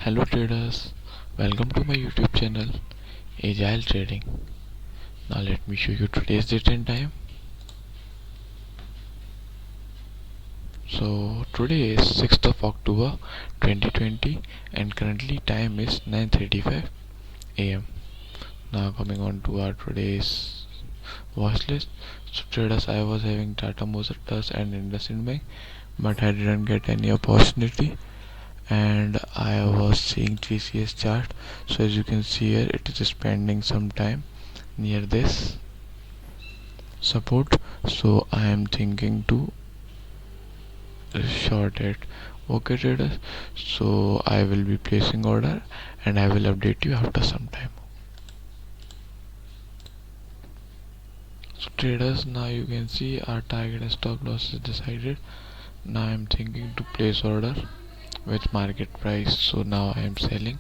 Hello traders, welcome to my YouTube channel Agile Trading. Now let me show you today's date and time. So today is 6th of October 2020 and currently time is 9:35 am. Now coming on to our today's watch list. So traders, I was having Tata Motors and IndusInd Bank, but I didn't get any opportunity. And I was seeing TCS chart, so as you can see here, it is spending some time near this support, so I am thinking to short it. Okay traders, so I will be placing order and I will update you after some time. So traders, now you can see our target and stop loss is decided. Now I am thinking to place order with market price, so now I am selling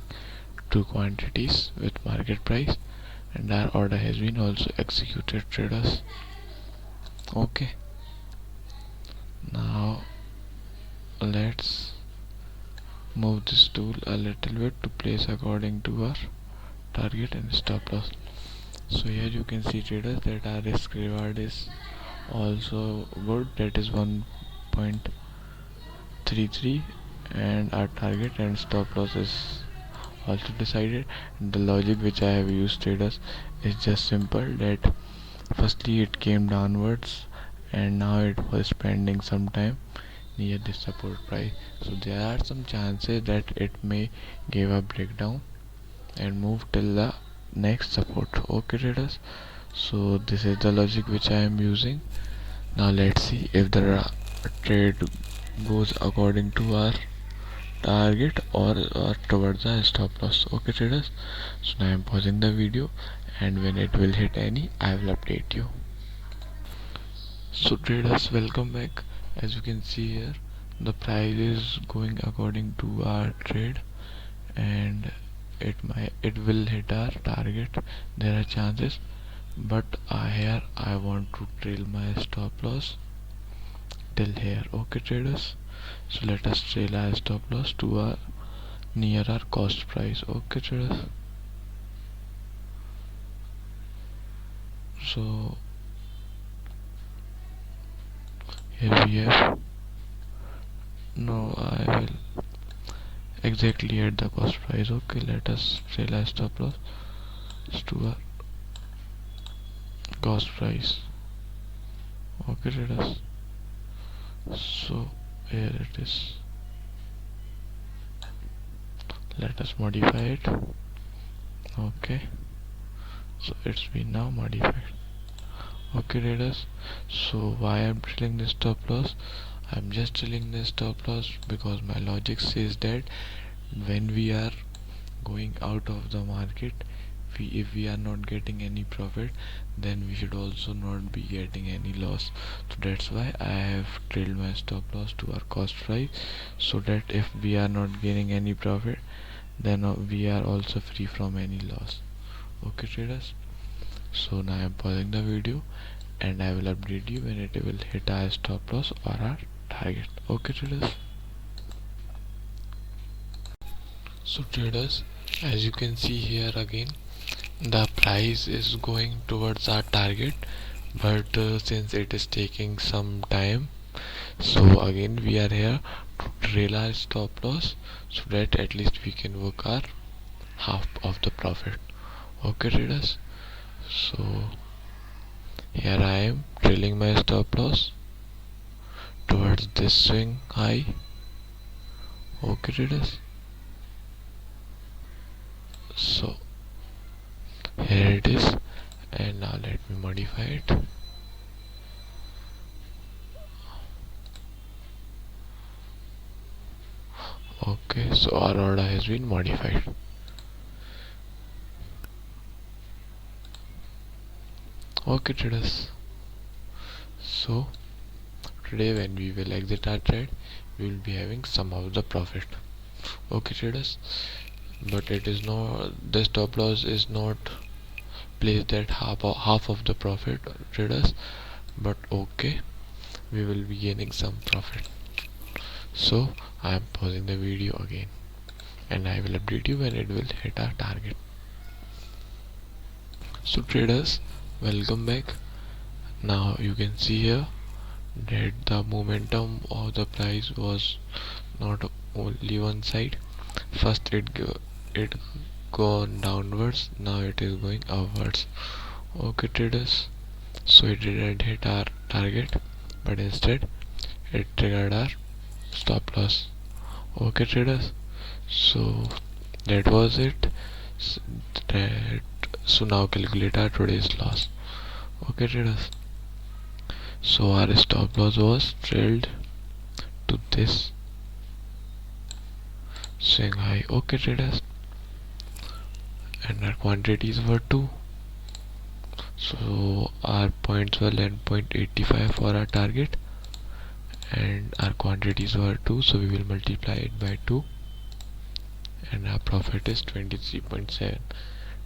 two quantities with market price and our order has been also executed traders. Okay, now let's move this tool a little bit to place according to our target and stop loss. So here you can see traders that our risk reward is also good, that is 1.33, and our target and stop loss is also decided. And the logic which I have used traders is just simple, that firstly it came downwards and now it was spending some time near this support price, so there are some chances that it may give a breakdown and move till the next support. Okay traders, so this is the logic which I am using. Now let's see if the trade goes according to our target or towards the stop loss. Okay traders, so now I am pausing the video and when it will hit any, I will update you. So traders, welcome back. As you can see here, the price is going according to our trade and it will hit our target. There are chances, but here I want to trail my stop loss till here. Okay traders, so let us trail our stop loss to our near our cost price. Okay traders, so here we have, no, I will exactly at the cost price. Okay, let us trail our stop loss to our cost price. Okay traders, so here it is. Let us modify it. Okay, so it's been now modified. Okay traders, so why I'm trailing the stop loss? I'm just trailing the stop loss because my logic says that when we are going out of the market, if we are not getting any profit, then we should also not be getting any loss. So that's why I have trailed my stop loss to our cost price, so that if we are not gaining any profit, then we are also free from any loss. Okay traders, so now I am pausing the video and I will update you when it will hit our stop loss or our target. Okay traders, so traders, as you can see here again, the price is going towards our target, but since it is taking some time, so again we are here to trail our stop loss so that at least we can work our half of the profit. Okay traders, so here I am trailing my stop loss towards this swing high. Okay traders, so here it is, and now let me modify it. Okay, so our order has been modified. Okay traders, so today when we will exit our trade, we will be having some of the profit. Okay traders, but it is not, the stop loss is not placed at half of the profit traders, but okay, we will be gaining some profit. So I am pausing the video again. and I will update you when it will hit our target. So traders, welcome back. Now you can see here that the momentum of the price was not only one side. First it gone downwards, now it is going upwards. Okay traders, so it didn't hit our target, but instead it triggered our stop loss. Okay traders, so that was it. That, so now calculate our today's loss. Okay traders, so our stop loss was trailed to this swing high. Okay traders, and our quantities were 2. So our points were 11.85 for our target, and our quantities were 2, so we will multiply it by 2, and our profit is 23.7.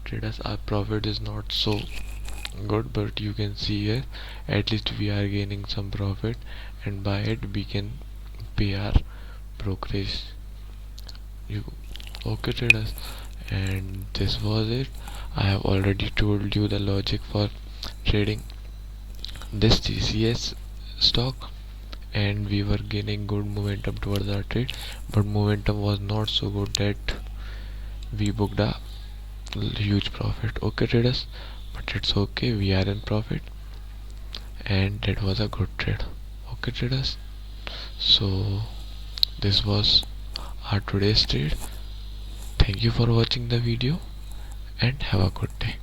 Traders, our profit is not so good, but you can see here at least we are gaining some profit, and by it we can pay our brokerage. Okay traders, and this was it. I have already told you the logic for trading this TCS stock, and we were gaining good momentum towards our trade, but momentum was not so good that we booked a huge profit. Okay traders, but it's okay, we are in profit, and that was a good trade. Okay traders, so this was our today's trade. Thank you for watching the video, and have a good day.